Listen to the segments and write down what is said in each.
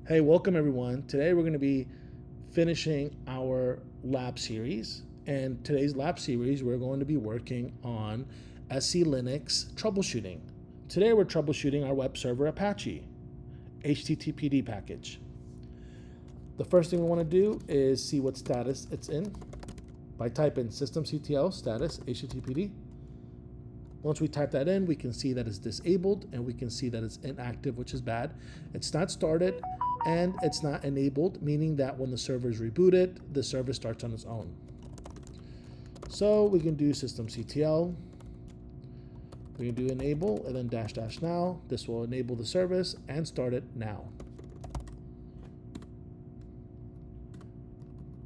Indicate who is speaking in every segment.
Speaker 1: Hey, welcome everyone. Today we're going to be finishing our lab series. And today's lab series, we're going to be working on SELinux troubleshooting. Today we're troubleshooting our web server Apache HTTPD package. The first thing we want to do is see what status it's in by typing systemctl status HTTPD. Once we type that in, we can see that it's disabled and we can see that it's inactive, which is bad. It's not started and it's not enabled, meaning that when the server is rebooted, the server starts on its own. So we can do systemctl, we can do enable and then -- now. This will enable the service and start it now.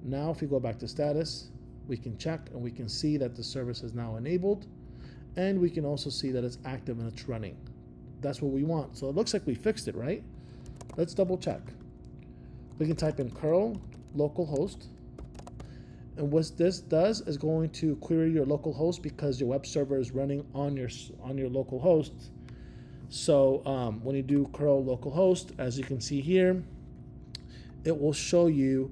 Speaker 1: Now if we go back to status, we can check and we can see that the service is now enabled. And we can also see that it's active and it's running. That's what we want. So it looks like we fixed it, right? Let's double check. We can type in curl localhost. And what this does is going to query your local host because your web server is running on your local host. So when you do curl localhost, as you can see here, it will show you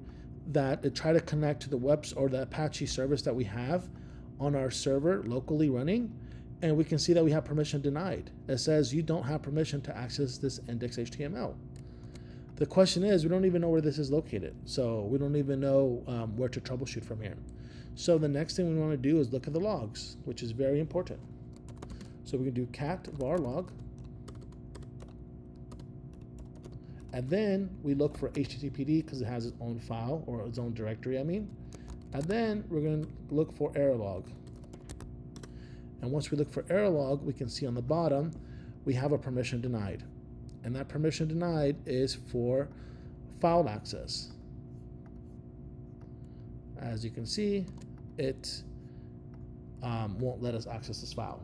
Speaker 1: that it try to connect to the web or the Apache service that we have on our server locally running. And we can see that we have permission denied. It says you don't have permission to access this index.html. The question is, we don't even know where this is located. So we don't even know where to troubleshoot from here. So the next thing we want to do is look at the logs, which is very important. So we can do cat var log. And then we look for HTTPD because it has its own file or its own directory, And then we're going to look for error log. And once we look for error log, we can see on the bottom, we have a permission denied. And that permission denied is for file access. As you can see, it won't let us access this file.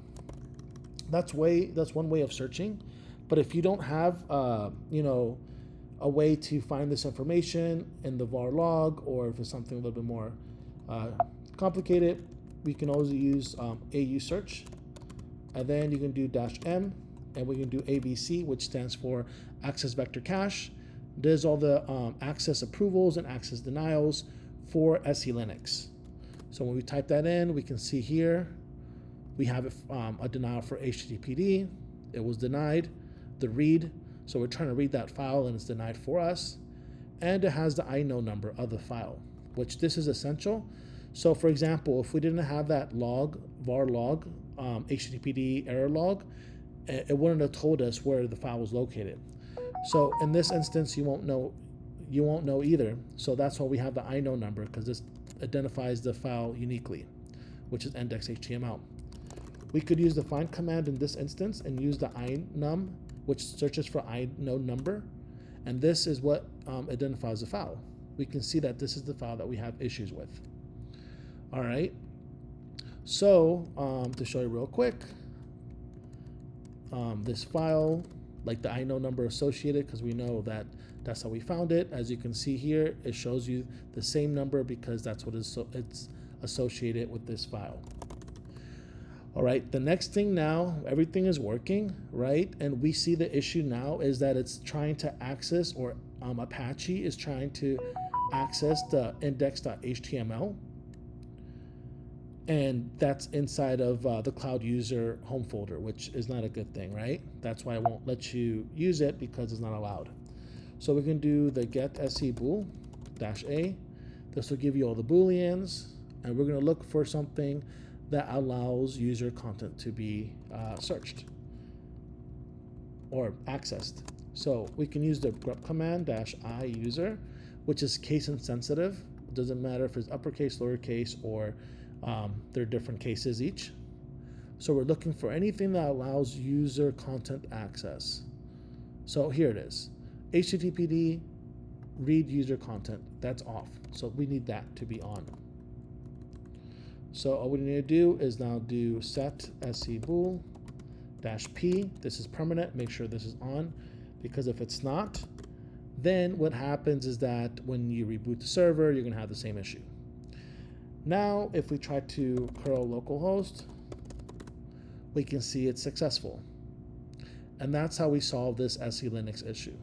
Speaker 1: That's one way of searching. But if you don't have, a way to find this information in the var log, or if it's something a little bit more complicated, we can always use AU search, and then you can do -m, and we can do ABC, which stands for access vector cache. There's all the access approvals and access denials for SELinux. So when we type that in, we can see here we have a denial for HTTPD. It was denied. The read, so we're trying to read that file and it's denied for us. And it has the INO number of the file, which this is essential. So for example, if we didn't have that log, var log, HTTPD error log, it wouldn't have told us where the file was located. So in this instance, you won't know either. So that's why we have the INO number, because this identifies the file uniquely, which is index.html. We could use the find command in this instance and use the inum, which searches for INO number. And this is what identifies the file. We can see that this is the file that we have issues with. All right, so to show you real quick, this file, like the INO number associated, because we know that that's how we found it. As you can see here, it shows you the same number because that's what it's associated with this file. All right, the next thing now, everything is working, right? And we see the issue now is that it's trying to access, or Apache is trying to access the index.html. And that's inside of the cloud user home folder, which is not a good thing, right? That's why I won't let you use it, because it's not allowed. So we can do the get se-bool -a. This will give you all the booleans, and we're going to look for something that allows user content to be searched or accessed. So we can use the grep command -i user, which is case insensitive. It doesn't matter if it's uppercase, lowercase, or they're different cases each. So we're looking for anything that allows user content access. So here it is. HTTPD read user content. That's off. So we need that to be on. So all we need to do is now do set se-bool -p. This is permanent. Make sure this is on, because if it's not, then what happens is that when you reboot the server, you're going to have the same issue. Now, if we try to curl localhost, we can see it's successful. And that's how we solve this SELinux issue.